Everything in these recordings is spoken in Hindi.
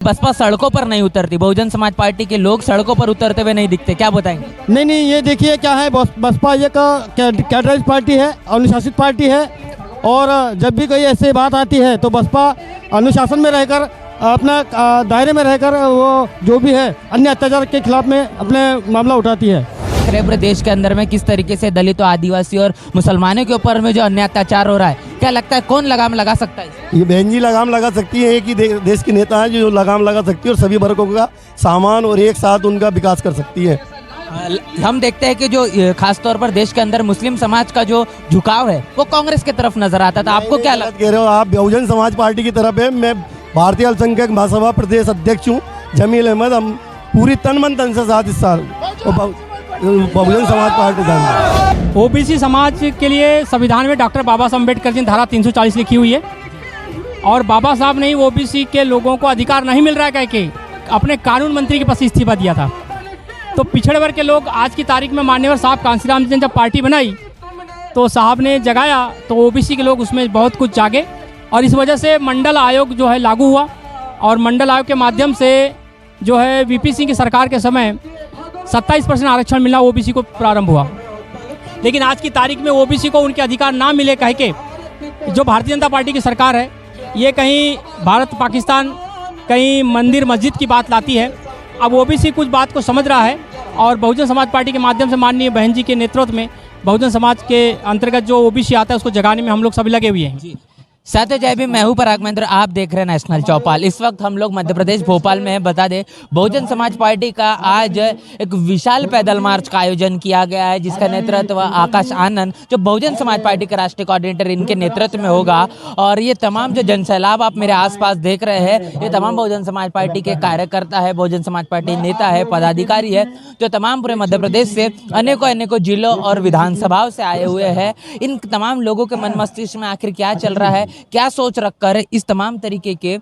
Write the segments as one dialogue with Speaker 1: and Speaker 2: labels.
Speaker 1: बसपा सड़कों पर नहीं उतरती, बहुजन समाज पार्टी के लोग सड़कों पर उतरते हुए नहीं दिखते, क्या बताएंगे?
Speaker 2: नहीं, ये देखिए क्या है, बसपा ये कैडराइज पार्टी है, अनुशासित पार्टी है। और जब भी कोई ऐसी बात आती है तो बसपा अनुशासन में रहकर, अपना दायरे में रहकर वो जो भी है अन्य अत्याचार के खिलाफ में अपने मामला उठाती है।
Speaker 1: पूरे देश के अंदर में किस तरीके से दलितों, आदिवासी और मुसलमानों के ऊपर में जो अन्य अत्याचार हो रहा है, क्या लगता है कौन लगाम लगा सकता है?
Speaker 2: ये बहन जी लगाम लगा सकती है, एक ही देश की नेता है जो लगाम लगा सकती है और सभी वर्गों का सामान और एक साथ उनका विकास कर सकती है।
Speaker 1: हम देखते हैं कि जो खासतौर पर देश के अंदर मुस्लिम समाज का जो झुकाव है वो कांग्रेस की तरफ नजर आता था, आपको क्या लगता है?
Speaker 2: कह रहे हो आप, बहुजन समाज पार्टी की तरफ है। मैं भारतीय अल्पसंख्यक महासभा प्रदेश अध्यक्ष हूँ जमील अहमद। हम पूरी तन मन धन से साथ इस साल बहुजन समाज पार्टी
Speaker 3: ओबीसी समाज के लिए संविधान में डॉक्टर बाबा साहब अम्बेडकर जी ने धारा 340 लिखी हुई है और बाबा साहब ने ओबीसी के लोगों को अधिकार नहीं मिल रहा है कह के अपने कानून मंत्री के पास इस्तीफा दिया था। तो पिछड़े वर्ग के लोग आज की तारीख में मान्यवर साहब कांसीराम जी ने जब पार्टी बनाई तो साहब ने जगाया तो ओबीसी के लोग उसमें बहुत कुछ जागे और इस वजह से मंडल आयोग जो है लागू हुआ और मंडल आयोग के माध्यम से जो है वीपी सिंह की सरकार के समय 27% आरक्षण मिलना ओबीसी को प्रारंभ हुआ। लेकिन आज की तारीख में ओबीसी को उनके अधिकार ना मिले कह के जो भारतीय जनता पार्टी की सरकार है ये कहीं भारत पाकिस्तान, कहीं मंदिर मस्जिद की बात लाती है। अब ओबीसी कुछ बात को समझ रहा है और बहुजन समाज पार्टी के माध्यम से माननीय बहन जी के नेतृत्व में बहुजन समाज के अंतर्गत जो ओबीसी आता है उसको जगाने में हम लोग सभी लगे हुए हैं।
Speaker 1: साथ जय भी, मैं हूं पराग महेंद्र, आप देख रहे हैं नेशनल चौपाल। इस वक्त हम लोग मध्य प्रदेश भोपाल में हैं। बता दें बहुजन समाज पार्टी का आज एक विशाल पैदल मार्च का आयोजन किया गया है जिसका नेतृत्व आकाश आनंद जो बहुजन समाज पार्टी के राष्ट्रीय कोऑर्डिनेटर इनके नेतृत्व में होगा। और ये तमाम जो जनसैलाब आप मेरे आसपास देख रहे हैं ये तमाम बहुजन समाज पार्टी के कार्यकर्ता है, बहुजन समाज पार्टी नेता है, पदाधिकारी है जो तमाम पूरे मध्य प्रदेश से अनेकों जिलों और विधानसभाओं से आए हुए हैं। इन तमाम लोगों के मन मस्तिष्क में आखिर क्या चल रहा है, क्या सोच रखकर इस तमाम तरीके के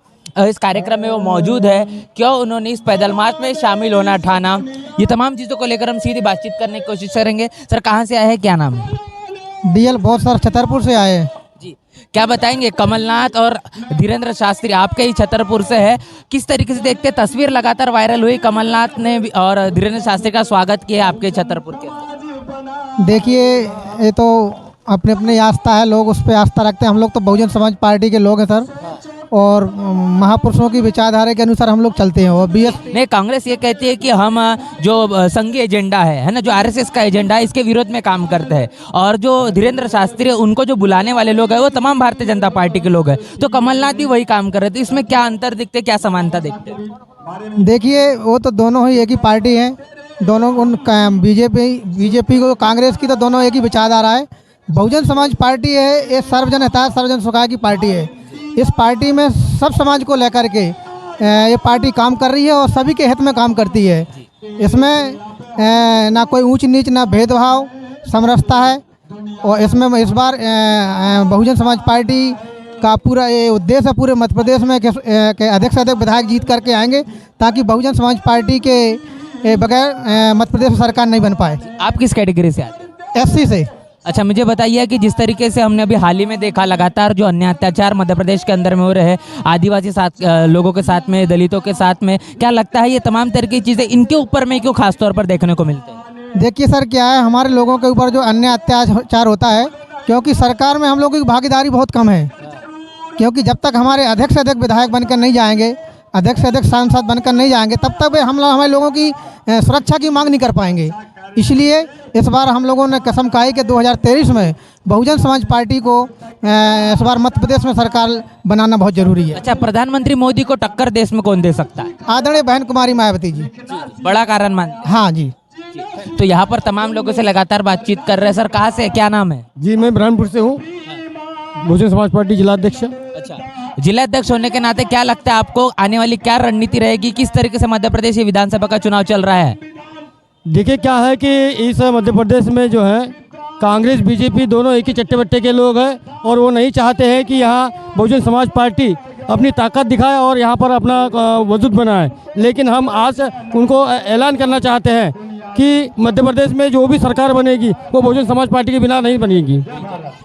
Speaker 1: इस कार्यक्रम में वो मौजूद है, क्यों उन्होंने इस पैदल मार्च में शामिल होना ठाना, ये तमाम चीज़ों को लेकर हम सीधी बातचीत करने की कोशिश करेंगे। सर कहाँ से आए हैं, क्या नाम है?
Speaker 4: डीएल बहुत सर छतरपुर से आए हैं
Speaker 1: जी। क्या बताएंगे, कमलनाथ और धीरेन्द्र शास्त्री आपके ही छतरपुर से है, किस तरीके से देखते? तस्वीर लगातार वायरल हुई, कमलनाथ ने और धीरेन्द्र शास्त्री का स्वागत किया आपके छतरपुर के।
Speaker 4: देखिए ये तो अपने अपने आस्था है, लोग उस पर आस्था रखते हैं। हम लोग तो बहुजन समाज पार्टी के लोग हैं सर और महापुरुषों की विचारधारा के अनुसार हम लोग चलते हैं। और
Speaker 1: नहीं, कांग्रेस ये कहती है कि हम जो संघीय एजेंडा है ना, जो आरएसएस का एजेंडा है इसके विरोध में काम करते हैं और जो धीरेन्द्र शास्त्री है उनको जो बुलाने वाले लोग हैं वो तमाम भारतीय जनता पार्टी के लोग हैं। तो कमलनाथ भी वही काम कर रहे थे, इसमें क्या अंतर दिखते, क्या समानता दिखते?
Speaker 4: देखिए वो तो दोनों ही एक ही पार्टी हैं, दोनों उन बीजेपी को कांग्रेस की तो दोनों एक ही विचारधारा है। बहुजन समाज पार्टी है ये सर्वजन हिताय सर्वजन सुखाय की पार्टी है। इस पार्टी में सब समाज को लेकर के ये पार्टी काम कर रही है और सभी के हित में काम करती है। इसमें ना कोई ऊंच नीच ना भेदभाव, समरसता है। और इसमें इस बार बहुजन समाज पार्टी का पूरा ये उद्देश्य है पूरे मध्य प्रदेश में के अधिक से अधिक विधायक जीत करके आएंगे ताकि बहुजन समाज पार्टी के बगैर मध्य प्रदेश में सरकार नहीं बन पाए।
Speaker 1: आप किस कैटेगरी से आते हैं?
Speaker 4: एससी से।
Speaker 1: अच्छा, मुझे बताइए कि जिस तरीके से हमने अभी हाल ही में देखा लगातार जो अन्य अत्याचार मध्य प्रदेश के अंदर में हो रहे हैं आदिवासी लोगों के साथ में, दलितों के साथ में, क्या लगता है ये तमाम तरह की चीज़ें इनके ऊपर में क्यों खास तौर पर देखने को मिलते हैं?
Speaker 4: देखिए सर क्या है, हमारे लोगों के ऊपर जो अन्य अत्याचार होता है क्योंकि सरकार में हम लोगों की भागीदारी बहुत कम है। क्योंकि जब तक हमारे अधिक से अधिक विधायक बनकर नहीं जाएंगे, अधिक से अधिक सांसद बनकर नहीं जाएंगे, तब तक हम हमारे लोगों की सुरक्षा की मांग नहीं कर पाएंगे। इसलिए इस बार हम लोगों ने कसम खाई कि 2023 में बहुजन समाज पार्टी को इस बार मध्य प्रदेश में सरकार बनाना बहुत जरूरी है।
Speaker 1: अच्छा, प्रधानमंत्री मोदी को टक्कर देश में कौन दे सकता है?
Speaker 4: आदरणीय बहन कुमारी मायावती जी।
Speaker 1: बड़ा कारण मान?
Speaker 4: हाँ जी।
Speaker 1: तो यहाँ पर तमाम लोगों से लगातार बातचीत कर रहे हैं। सर कहाँ से, क्या नाम है?
Speaker 2: जी मैं ब्रह्मपुर से हूँ, बहुजन समाज पार्टी जिलाध्यक्ष।
Speaker 1: अच्छा, जिलाध्यक्ष होने के नाते क्या लगता है आपको आने वाली क्या रणनीति रहेगी, किस तरीके से मध्य प्रदेश विधानसभा का चुनाव चल रहा है?
Speaker 2: देखिए क्या है कि इस मध्य प्रदेश में जो है कांग्रेस बीजेपी दोनों एक ही चट्टे बट्टे के लोग हैं और वो नहीं चाहते हैं कि यहाँ बहुजन समाज पार्टी अपनी ताकत दिखाए और यहाँ पर अपना वजूद बनाए। लेकिन हम आज उनको ऐलान करना चाहते हैं कि मध्य प्रदेश में जो भी सरकार बनेगी वो बहुजन समाज पार्टी के बिना नहीं बनेगी।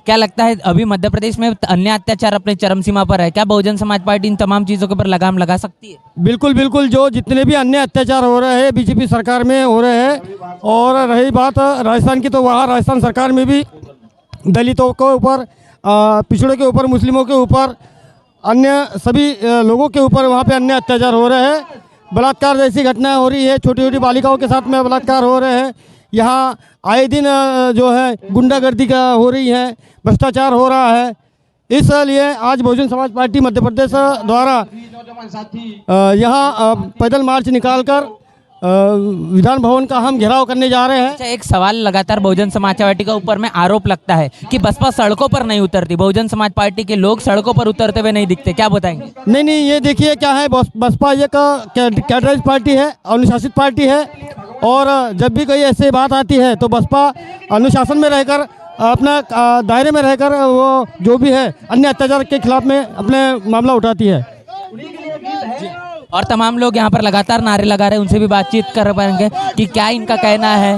Speaker 1: क्या लगता है अभी मध्य प्रदेश में अन्य अत्याचार अपने चरम सीमा पर है, क्या बहुजन समाज पार्टी इन तमाम चीजों के ऊपर लगाम लगा सकती है?
Speaker 2: बिल्कुल बिल्कुल, जो जितने भी अन्य अत्याचार हो रहे हैं बीजेपी सरकार में हो रहे हैं। और रही बात राजस्थान की, तो वहाँ राजस्थान सरकार में भी दलितों के ऊपर, पिछड़ों के ऊपर, मुस्लिमों के ऊपर, अन्य सभी लोगों के ऊपर वहाँ पे अन्य अत्याचार हो रहे हैं। बलात्कार जैसी घटनाएं हो रही है, छोटी छोटी बालिकाओं के साथ में बलात्कार हो रहे हैं। यहाँ आए दिन जो है गुंडागर्दी का हो रही है, भ्रष्टाचार हो रहा है। इसलिए आज बहुजन समाज पार्टी मध्य प्रदेश द्वारा यहाँ पैदल मार्च निकालकर विधान भवन का हम घेराव करने जा रहे हैं।
Speaker 1: अच्छा, एक सवाल लगातार बहुजन समाज पार्टी का ऊपर में आरोप लगता है कि बसपा सड़कों पर नहीं उतरती, बहुजन समाज पार्टी के लोग सड़कों पर उतरते हुए नहीं दिखते, क्या बताएंगे?
Speaker 2: नहीं, ये देखिए क्या है, बसपा एक कैडराइज पार्टी है, अनुशासित पार्टी है। और जब भी कोई ऐसी बात आती है तो बसपा अनुशासन में रहकर, अपना दायरे में रहकर वो जो भी है अन्य अत्याचार के खिलाफ में अपने मामला उठाती है।
Speaker 1: और तमाम लोग यहाँ पर लगातार नारे लगा रहे हैं, उनसे भी बातचीत कर पाएंगे कि क्या इनका कहना है,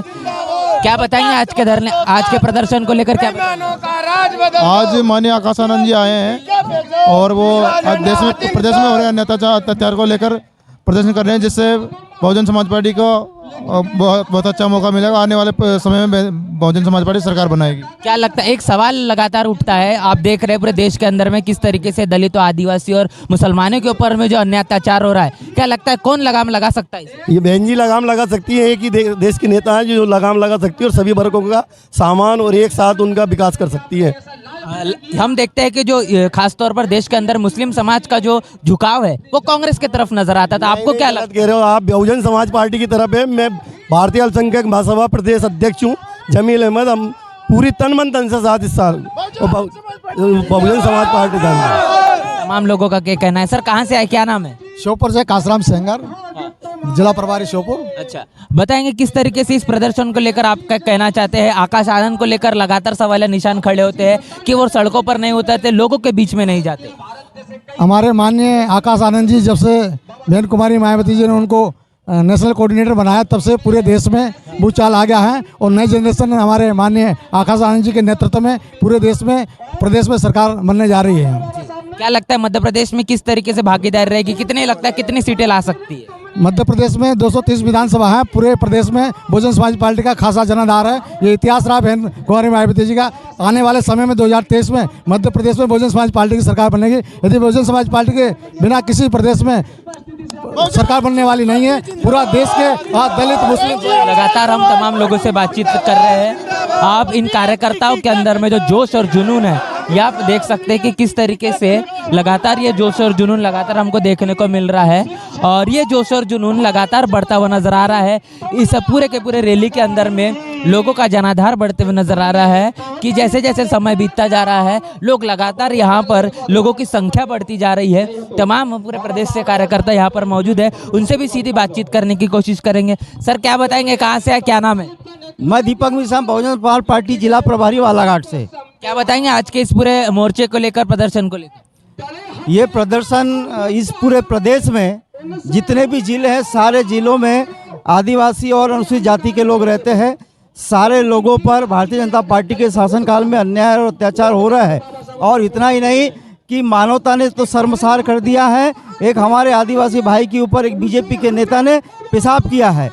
Speaker 1: क्या बताएंगे आज के धरने, आज के प्रदर्शन को लेकर क्या बताएंगे?
Speaker 5: आज माननीय आकाश आनंद जी आए हैं और वो देश में, प्रदेश में हो रहे अन्य अत्याचार को लेकर प्रदर्शन कर रहे हैं, जिससे बहुजन समाज पार्टी को बहुत अच्छा मौका मिलेगा। आने वाले समय में बहुजन समाज पार्टी सरकार बनाएगी।
Speaker 1: क्या लगता है, एक सवाल लगातार उठता है, आप देख रहे हैं पूरे देश के अंदर में किस तरीके से दलितों, आदिवासी और मुसलमानों के ऊपर में जो अन्य अत्याचार हो रहा है, क्या लगता है कौन लगाम लगा सकता है इसे?
Speaker 6: ये बहन जी लगाम लगा सकती है, एक ही देश की नेता है जो लगाम लगा सकती है और सभी वर्गों का सामान और एक साथ उनका विकास कर सकती है।
Speaker 1: हम देखते हैं कि जो खासतौर पर देश के अंदर मुस्लिम समाज का जो झुकाव है वो कांग्रेस की तरफ नजर आता था, आपको क्या लगता है?
Speaker 6: कह रहे हो आप, बहुजन समाज पार्टी की तरफ है। मैं भारतीय अल्पसंख्यक महासभा प्रदेश अध्यक्ष हूँ जमील अहमद। हम पूरी तन मन धन से साथ इस साल बहुजन समाज पार्टी
Speaker 1: तमाम लोगों का क्या कहना है? सर कहाँ से आए, क्या नाम है?
Speaker 7: श्योपुर से कासराम सेंगर, जिला प्रभारी श्योपुर।
Speaker 1: अच्छा, बताएंगे किस तरीके से इस प्रदर्शन को लेकर आप क्या कहना चाहते हैं? आकाश आनंद को लेकर लगातार सवाल निशान खड़े होते हैं कि वो सड़कों पर नहीं उतरते, लोगों के बीच में नहीं जाते।
Speaker 7: हमारे माननीय आकाश आनंद जी, जब से बहन कुमारी मायावती जी ने उनको नेशनल कोऑर्डिनेटर बनाया, तब से पूरे देश में भूचाल आ गया है और नई जनरेशन हमारे माननीय आकाश आनंद जी के नेतृत्व में पूरे देश में, प्रदेश में सरकार बनने जा रही है।
Speaker 1: क्या लगता है मध्य प्रदेश में किस तरीके से भागीदारी रहेगी, कितने लगता है कितनी सीटें ला सकती है?
Speaker 7: मध्य प्रदेश में 230 विधानसभा है, पूरे प्रदेश में बहुजन समाज पार्टी का खासा जनाधार है। ये इतिहास रहा बहन कुमारी मायावती जी का। आने वाले समय में 2023 में मध्य प्रदेश में बहुजन समाज पार्टी की सरकार बनेगी। यदि बहुजन समाज पार्टी के बिना किसी प्रदेश में सरकार बनने वाली नहीं है। पूरा देश के दलित, मुस्लिम,
Speaker 1: लगातार हम तमाम लोगों से बातचीत कर रहे हैं। आप इन कार्यकर्ताओं के अंदर में जो जोश और जुनून है, ये आप देख सकते हैं कि किस तरीके से लगातार ये जोश और जुनून लगातार हमको देखने को मिल रहा है और ये जोश और जुनून लगातार बढ़ता हुआ नजर आ रहा है। इस पूरे के पूरे रैली के अंदर में लोगों का जनाधार बढ़ते हुए नजर आ रहा है कि जैसे जैसे समय बीतता जा रहा है, लोग लगातार यहाँ पर, लोगों की संख्या बढ़ती जा रही है। तमाम पूरे प्रदेश से कार्यकर्ता यहाँ पर मौजूद है, उनसे भी सीधी बातचीत करने की कोशिश करेंगे। सर क्या बताएंगे, कहाँ से है, क्या नाम है?
Speaker 8: मैं दीपक मिश्रा, बहुजन समाज पार्टी जिला प्रभारी बालाघाट से।
Speaker 1: क्या बताएंगे आज के इस पूरे मोर्चे को लेकर, प्रदर्शन को लेकर?
Speaker 8: ये प्रदर्शन इस पूरे प्रदेश में जितने भी जिले हैं, सारे जिलों में आदिवासी और अनुसूचित जाति के लोग रहते हैं। सारे लोगों पर भारतीय जनता पार्टी के शासनकाल में अन्याय और अत्याचार हो रहा है। और इतना ही नहीं कि मानवता ने तो शर्मसार कर दिया है। एक हमारे आदिवासी भाई के ऊपर एक बीजेपी के नेता ने पेशाब किया है।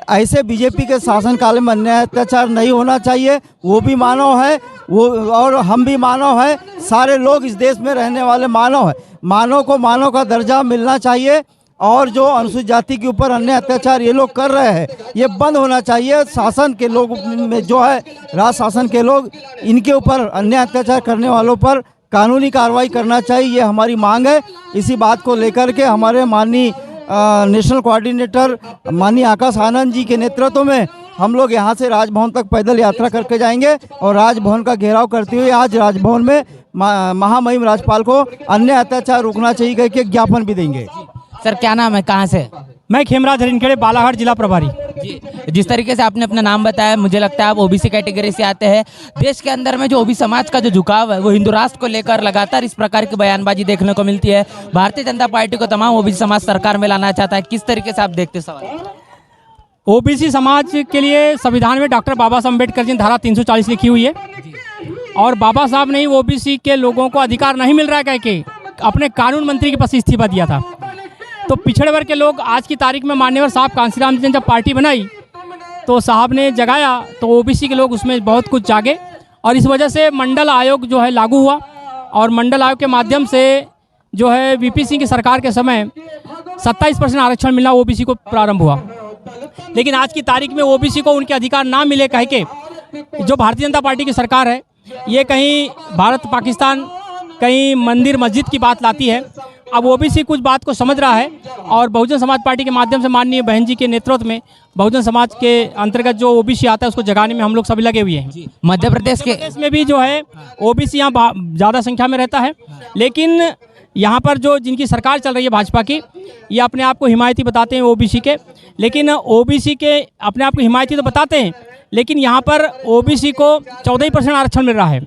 Speaker 8: ऐसे बीजेपी के शासनकाल में अन्याय अत्याचार नहीं होना चाहिए। वो भी मानव है, वो और हम भी मानव है। सारे लोग इस देश में रहने वाले मानव है। मानव को मानव का दर्जा मिलना चाहिए और जो अनुसूचित जाति के ऊपर अन्य अत्याचार ये लोग कर रहे हैं, ये बंद होना चाहिए। शासन के लोग में जो है, राज शासन के लोग, इनके ऊपर अन्य अत्याचार करने वालों पर कानूनी कार्रवाई करना चाहिए, ये हमारी मांग है। इसी बात को लेकर के हमारे माननीय नेशनल कोऑर्डिनेटर माननीय आकाश आनंद जी के नेतृत्व में हम लोग यहाँ से राजभवन तक पैदल यात्रा करके जाएंगे और राजभवन का घेराव करते हुए आज राजभवन में महामहिम राज्यपाल को अन्य अत्याचार रोकना चाहिए करके ज्ञापन भी देंगे।
Speaker 1: सर क्या नाम है, कहाँ से?
Speaker 3: मैं खेमराज हरिनखेड़े, बालाघाट जिला प्रभारी।
Speaker 1: जी, जिस तरीके से आपने अपना नाम बताया, मुझे लगता है आप ओबीसी कैटेगरी से आते हैं। देश के अंदर में जो ओबी समाज का जो झुकाव है, वो हिंदू राष्ट्र को लेकर लगातार इस प्रकार की बयानबाजी देखने को मिलती है। भारतीय जनता पार्टी को तमाम ओबीसी समाज सरकार में लाना चाहता है, किस तरीके से आप देखते सवाल?
Speaker 3: ओबीसी समाज के लिए संविधान में डॉक्टर बाबा साहब अम्बेडकर जी ने धारा 340 लिखी हुई है और बाबा साहब ने ही ओबीसी के लोगों को अधिकार नहीं मिल रहा है कह के अपने कानून मंत्री के पास इस्तीफा दिया था। तो पिछड़े वर्ग के लोग आज की तारीख में मान्यवर साहब कांसीराम जी ने जब पार्टी बनाई तो साहब ने जगाया तो ओबीसी के लोग उसमें बहुत कुछ जागे और इस वजह से मंडल आयोग जो है लागू हुआ और मंडल आयोग के माध्यम से जो है वीपी सिंह की सरकार के समय 27% आरक्षण मिलना ओबीसी को प्रारंभ हुआ। लेकिन आज की तारीख में ओबीसी को उनके अधिकार ना मिले कह के जो भारतीय जनता पार्टी की सरकार है ये कहीं भारत पाकिस्तान कहीं मंदिर मस्जिद की बात लाती है। अब ओबीसी कुछ बात को समझ रहा है और बहुजन समाज पार्टी के माध्यम से माननीय बहन जी के नेतृत्व में बहुजन समाज के अंतर्गत जो ओबीसी आता है उसको जगाने में हम लोग सभी लगे हुए हैं।
Speaker 1: मध्य प्रदेश के
Speaker 3: में भी जो है ओबीसी यहाँ ज़्यादा संख्या में रहता है, लेकिन यहाँ पर जो जिनकी सरकार चल रही है भाजपा की ये अपने आप को हिमायती बताते हैं ओबीसी के, लेकिन ओबीसी के अपने आप को हिमायती तो बताते हैं लेकिन यहाँ पर ओबीसी को 14% आरक्षण मिल रहा है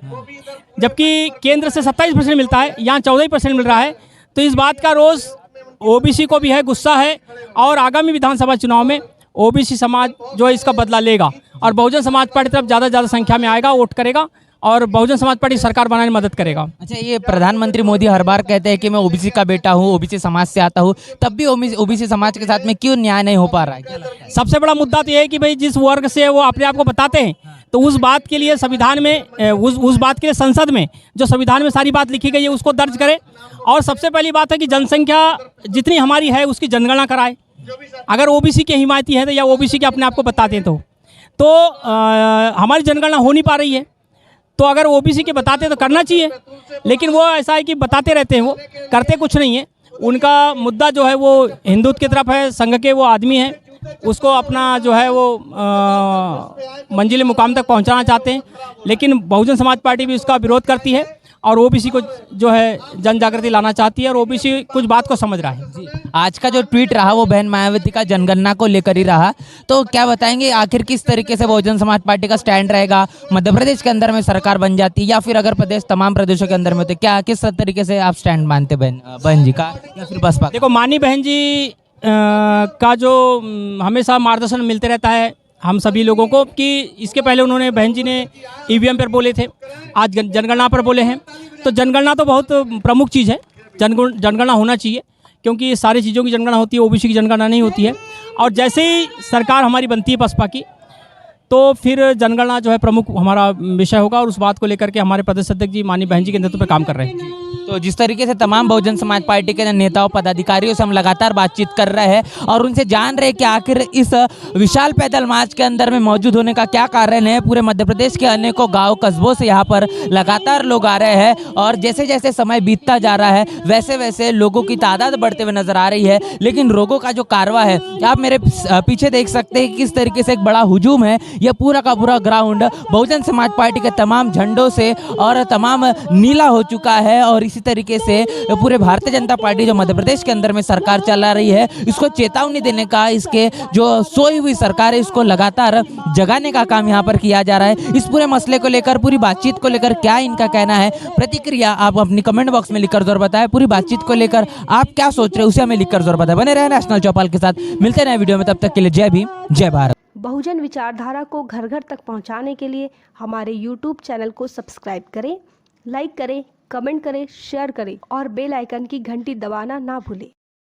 Speaker 3: जबकि केंद्र से 27% मिलता है, यहाँ 14% मिल रहा है। तो इस बात का रोज़ ओबीसी को भी है, गुस्सा है और आगामी विधानसभा चुनाव में ओबीसी समाज जो है इसका बदला लेगा और बहुजन समाज पार्टी तरफ ज़्यादा संख्या में आएगा, वोट करेगा और बहुजन समाज पार्टी सरकार बनाने में मदद करेगा।
Speaker 1: अच्छा, ये प्रधानमंत्री मोदी हर बार कहते हैं कि मैं ओबीसी का बेटा हूँ, ओबीसी समाज से आता हूँ, तब भी ओबीसी समाज के साथ में क्यों न्याय नहीं हो पा रहा है? क्या लगता है?
Speaker 3: सबसे बड़ा मुद्दा तो ये है कि भाई जिस वर्ग से वो अपने आप को बताते हैं तो उस बात के लिए संविधान में उस बात के लिए संसद में जो संविधान में सारी बात लिखी गई है उसको दर्ज करें और सबसे पहली बात है कि जनसंख्या जितनी हमारी है उसकी जनगणना कराए। अगर ओबीसी के हिमायती है तो या ओबीसी के अपने आप को बताते हैं तो हमारी जनगणना हो नहीं पा रही है। तो अगर ओबीसी के बताते तो करना चाहिए, लेकिन वो ऐसा है कि बताते रहते हैं, वो करते कुछ नहीं है। उनका मुद्दा जो है वो हिंदुत्व की तरफ है, संघ के वो आदमी हैं, उसको अपना जो है वो मंजिल मुकाम तक पहुंचाना चाहते हैं, लेकिन बहुजन समाज पार्टी भी उसका विरोध करती है और ओबीसी को जो है जन जागृति लाना चाहती है और ओबीसी कुछ बात को समझ रहा है।
Speaker 1: आज का जो ट्वीट रहा वो बहन मायावती का जनगणना को लेकर ही रहा, तो क्या बताएंगे आखिर किस तरीके से बहुजन समाज पार्टी का स्टैंड रहेगा? मध्य प्रदेश के अंदर में सरकार बन जाती या फिर अगर प्रदेश तमाम प्रदेशों के अंदर में होते, क्या किस तरीके से आप स्टैंड मानते बहन जी का या फिर बसपा?
Speaker 3: देखो, माननीय बहन जी का जो हमेशा मार्गदर्शन मिलते रहता है हम सभी लोगों को कि इसके पहले उन्होंने बहन जी ने ईवीएम पर बोले थे, आज जनगणना पर बोले हैं। तो जनगणना तो बहुत प्रमुख चीज़ है, जनगणना होना चाहिए क्योंकि सारी चीज़ों की जनगणना होती है, ओबीसी की जनगणना नहीं होती है। और जैसे ही सरकार हमारी बनती है बसपा की तो फिर जनगणना जो है प्रमुख हमारा विषय होगा और उस बात को लेकर के हमारे प्रदेश अध्यक्ष जी माननीय बहन जी के नेतृत्व पर काम कर रहे हैं।
Speaker 1: तो जिस तरीके से तमाम बहुजन समाज पार्टी के नेताओं पदाधिकारियों से हम लगातार बातचीत कर रहे हैं और उनसे जान रहे हैं कि आखिर इस विशाल पैदल मार्च के अंदर में मौजूद होने का क्या कारण है। पूरे मध्य प्रदेश के अनेकों गांव कस्बों से यहाँ पर लगातार लोग आ रहे हैं और जैसे जैसे समय बीतता जा रहा है वैसे वैसे लोगों की तादाद बढ़ते हुए नजर आ रही है, लेकिन लोगों का जो कारवा है आप मेरे पीछे देख सकते हैं किस तरीके से एक बड़ा हुजूम है। यह पूरा का पूरा ग्राउंड बहुजन समाज पार्टी के तमाम झंडों से और तमाम नीला हो चुका है और इसी तरीके से पूरे भारतीय जनता पार्टी जो मध्य प्रदेश के अंदर में सरकार चला रही है इसको चेतावनी देने का, इसके जो सोई हुई सरकार है इसको लगातार जगाने का काम यहाँ पर किया जा रहा है। इस पूरे मसले को लेकर, पूरी बातचीत को लेकर क्या इनका कहना है, प्रतिक्रिया आप अपनी कमेंट बॉक्स में लिखकर जरूर बताएं। पूरी बातचीत को लेकर आप क्या सोच रहे हैं उसे हमें लिखकर जरूर बताएं। बने रहे नेशनल चौपाल के साथ, मिलते हैं नए वीडियो में, तब तक के लिए जय भीम, जय भारत।
Speaker 9: बहुजन विचारधारा को घर घर तक पहुंचाने के लिए हमारे YouTube चैनल को सब्सक्राइब करें, लाइक करें, कमेंट करें, शेयर करें और बेल आइकन की घंटी दबाना ना भूलें।